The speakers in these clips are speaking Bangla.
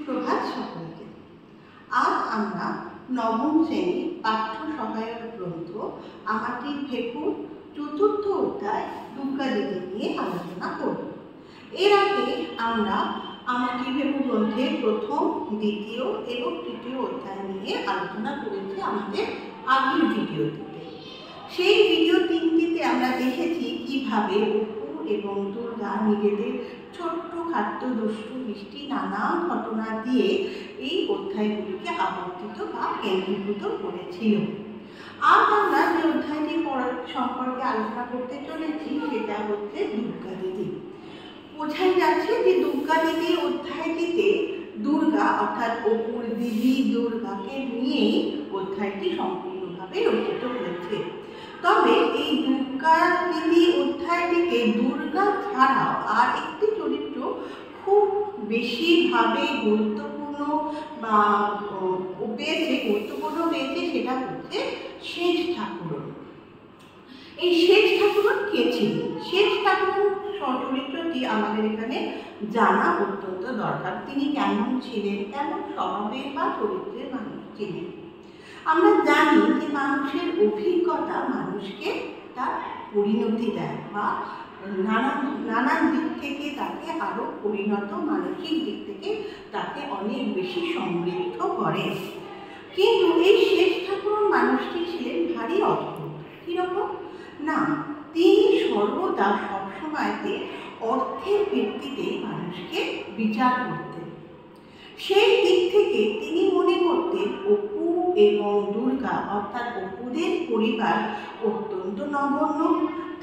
সুপ্রভাত সকলকে। আজ আমরা নবম শ্রেণী পাঠ্য সহায়ক গ্রন্থ আমাটির ভেঁপুর চতুর্থ অধ্যায় দুর্গা দেবী নিয়ে আলোচনা করব। এর আগে আমরা আমাটির ভেঁপুর গ্রন্থের প্রথম, দ্বিতীয় এবং তৃতীয় অধ্যায় নিয়ে আলোচনা করেছি আমাদের আগের ভিডিওটিতে। সেই ভিডিও তিনটিতে আমরা দেখেছি কিভাবে অপু এবং দুর্গা নিজেদের ছোট্ট খাট্ট দুষ্টু মিষ্টি নানা ঘটনা দিয়ে এই অধ্যায়গুলিকে আবর্তিত বা কেন্দ্রীভূত করেছিল। আজ আমরা যে অধ্যায়টি সম্পর্কে আলোচনা করতে চলেছি সেটা হচ্ছে দুর্গা দিদি। বোঝাই যাচ্ছে যে দুর্গা দিদি অধ্যায়টিতে দুর্গা অর্থাৎ অপুর দিদি দুর্গাকে নিয়েই অধ্যায়টি সম্পূর্ণভাবে রচিত হয়েছে। তবে এই দুর্গা দিদি অধ্যায়টিতে দুর্গা ছাড়াও আর একটি চরিত্র খুব বেশিভাবে গুরুত্বপূর্ণ বা গুরুত্বপূর্ণ পেয়েছে, সেটা হচ্ছে শেষ ঠাকুরন। এই শেষ ঠাকুরন কে ছিলেন? শেষ ঠাকুরন চরিত্রটি আমাদের এখানে জানা অত্যন্ত দরকার। তিনি কেমন ছিলেন, কেমন স্বভাবের বা চরিত্রের মানুষ ছিলেন। আমরা জানি যে মানুষের অভিজ্ঞতা মানুষকে তার পরিণতি দেয় বা নানান দিক থেকে তাকে আরো পরিণত, মানসিক দিক থেকে তাকে অনেক বেশি সমৃদ্ধ করে। কিন্তু এই শেষ ঠাকুরন মানুষটি ছিলেন ভারী অদ্ভুত। কিরকম না, তিনি সর্বদা সবসময়তে অর্থের ভিত্তিতে মানুষকে বিচার করতেন। সেই দিক থেকে তিনি মনে করতেন অপু এবং দুর্গা অর্থাৎ অপুদের পরিবার অত্যন্ত নগণ্য,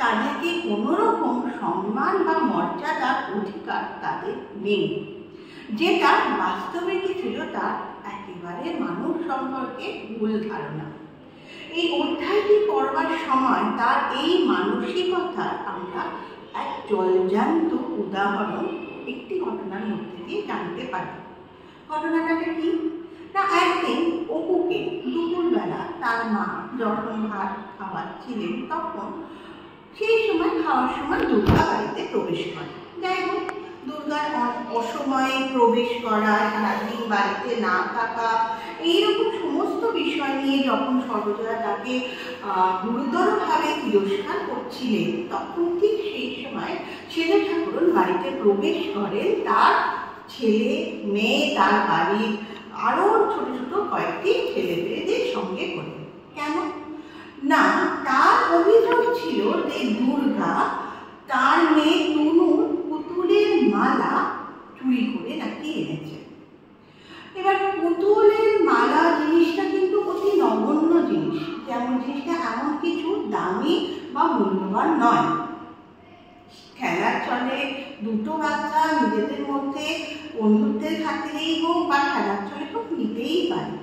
তাদেরকে কোনো রকম সম্মান বা মর্যাদার অধিকার তাদের নেই, যেটা বাস্তবে কি ছিল তার একেবারে মানুষ সম্পর্কে ভুল ধারণা। এই অধ্যায়টি পড়বার সময় তার এই মানসিকতার আমরা এক জলজান্ত উদাহরণ একটি ঘটনার মধ্যে দিয়ে জানতে পারি। ঘটনাটা কি না, একদিন অপুকে দুপুরবেলা তার মা যখন ভাত খাওয়াচ্ছিলেন তখন সেই সময় খাওয়ার সময় দুর্গা বাড়িতে প্রবেশ করে। যাই হোক, দুর্গার অসময়ে প্রবেশ করা, সারাদিন বাড়িতে না থাকা, এইরকম সমস্ত বিষয় নিয়ে যখন সর্বজয়া তাকে গুরুতরভাবে তিরস্কার করছিলেন, তখন ঠিক সেই সময় ছেলে ঠাকুরন বাড়িতে প্রবেশ করেন তার ছেলে মেয়ে, তার বাড়ির আরো ছোট ছোট কয়েকটি ছেলে মেয়েদের সঙ্গে করে। কেন না, তার অভিযোগ ছিল যে দুর্গা তার মেয়ে তনুর পুতুলের মালা চুরি করে নাকি এনেছে। এবার পুতুলের মালা জিনিসটা কিন্তু অতি নগণ্য জিনিস, যেমন জিনিসটা এমন কিছু দামি বা মূল্যবান নয়। খেলার চলে দুটো বাচ্চা নিজেদের মধ্যে বন্ধুত্বের খাতিরেই হোক বা খেলার চলে হোক নিতেই পারে।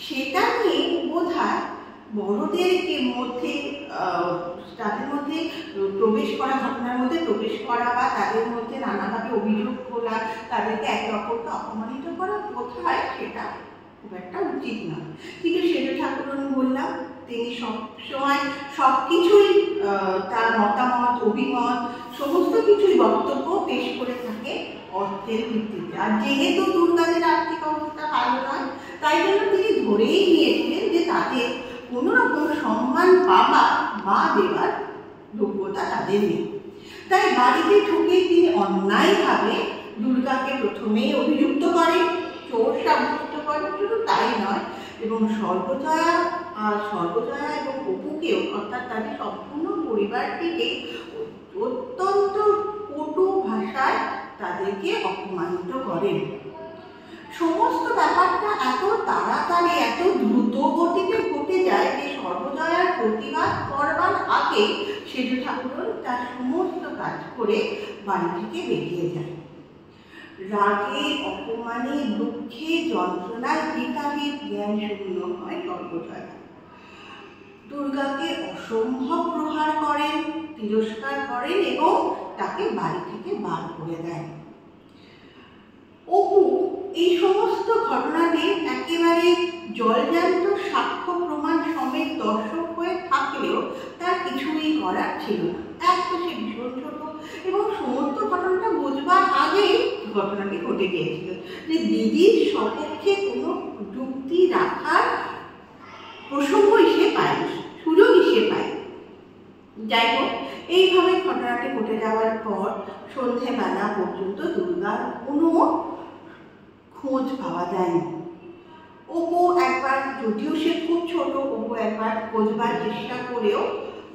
সেটা নিয়ে বোধহয় বড়দেরকে মধ্যে তাদের মধ্যে প্রবেশ করা, ঘটনার মধ্যে প্রবেশ করা বা তাদের মধ্যে নানাভাবে অভিযোগ খোলা, তাদেরকে একে অপরকে অপমানিত করা বোধহয় সেটা খুব একটা উচিত নয়। কিন্তু সেটা ঠাকুরন বললাম তিনি সবসময় সব কিছুই তার মতামত, অভিমত, সমস্ত কিছুই বক্তব্য পেশ করে থাকে অর্থের ভিত্তিতে। আর যেহেতু দুর্গাদের আর্থিক অবস্থা ভালো নয়, তাই জন্য তিনি ধরেই নিয়েছিলেন যে তাদের কোনো রকম সম্মান পাওয়া বা দেওয়ার যোগ্যতা তাদের নেই। তাই বাড়িতে ঢুকে তিনি অন্যায়ভাবে দুর্গাকে প্রথমেই অভিযুক্ত করেন, চোর সাব্যস্ত করেন। শুধু তাই নয়, এবং সর্বজয়া এবং অপুকেও অর্থাৎ তাদের সম্পূর্ণ পরিবারটিকে অত্যন্ত কটু ভাষায় তাদেরকে অপমানিত করেন। সমস্ত ব্যাপারটা এত তাড়াতাড়ি, এত দ্রুত গতিতে ঘটে যায় যে সর্বজয়ার প্রতিবাদ করবার আগে সেজু ঠাকুরন তার সমস্ত কাজ করে বাড়ি থেকে বেরিয়ে যায়। রাগে, অপমানে, দুঃখে, যন্ত্রণায় হিতাহিত জ্ঞান শূন্য হয় সর্বজয়া। দুর্গাকে অসম্ভব প্রহার করেন, তিরস্কার করেন এবং তাকে বাড়ি থেকে বার করে দেন। অপু এই সমস্ত ঘটনাটি একেবারে জলজান্ত সাক্ষ্য প্রমাণ সমেত দর্শক হয়ে থাকলেও তার কিছুই করার ছিল না। এক তো সে ভীষণ ছোট এবং সমস্ত ঘটনাটা বুঝবার আগেই ঘটনাটি ঘটে গিয়েছিল যে দিদির সপক্ষে কোনো যুক্তি রাখার প্রসঙ্গই সে পায়, সুযোগই সে পায়। যাই হোক, এইভাবে ঘটনাটি ঘটে যাওয়ার পর সন্ধেবেলা পর্যন্ত দুর্গার কোনো খোঁজ পাওয়া যায়নি। অপু একবার, যদিও সে খুব ছোট, অপু একবার খোঁজবার চেষ্টা করেও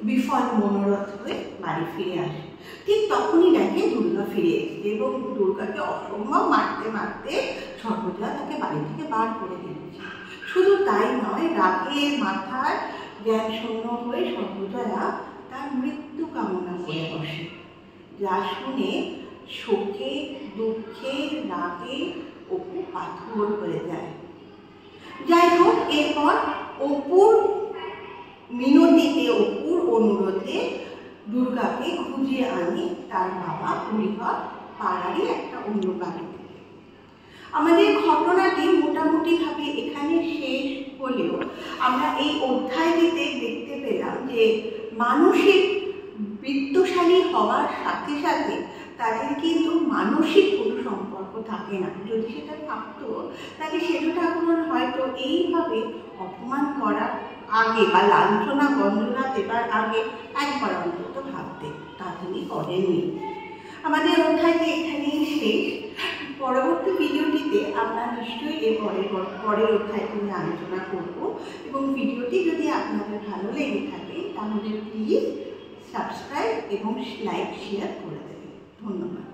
বিফল মনোরথ হয়ে বাড়ি ফিরে আসে। ঠিক তখনই দেখে দুর্গা ফিরে এসেছে এবং দুর্গাকে অসম্ভব মারতে মারতে সর্বজয়া তাকে বাড়ি থেকে বার করে দিচ্ছে। শুধু তাই নয়, রাগের মাথায় জ্ঞান শূন্য হয়ে সর্বজয়া তার মৃত্যু কামনা করে বসে, যা শুনে শোকে, দুঃখে, রাগে অপু পাথর হয়ে যায়। যাই হোক, এরপর অপুর মিনতিতে, অপুর অনুরোধে দুর্গাকে খুঁজে আনে তার বাবা হরিহর পাড়ারই একটা অন্য বাড়ি থেকে। আমাদের ঘটনাটি মোটামুটিভাবে এখানে শেষ হলেও আমরা এই অধ্যায়টিতে দেখতে পেলাম যে মানসিক বিত্তশালী হওয়ার সাথে সাথে তাদের কিন্তু মানসিক কোনো সম্পর্ক থাকে না। যদি সেটা থাকতো তাহলে সেতু ঠাকুর হয়তো এইভাবে অপমান করার আগে বা লাঞ্ছনা গঞ্জনা দেবার আগে একবার অন্তত ভাবতে, তা তিনি করেননি। আমাদের অধ্যায়টি এখানেই শেষ। পরবর্তী ভিডিওটিতে আমরা নিশ্চয়ই এর পরের অধ্যায়টি নিয়ে আলোচনা করব এবং ভিডিওটি যদি আপনাদের ভালো লেগে থাকে তাহলে প্লিজ সাবস্ক্রাইব এবং লাইক শেয়ার করে দেবেন। ধন্যবাদ।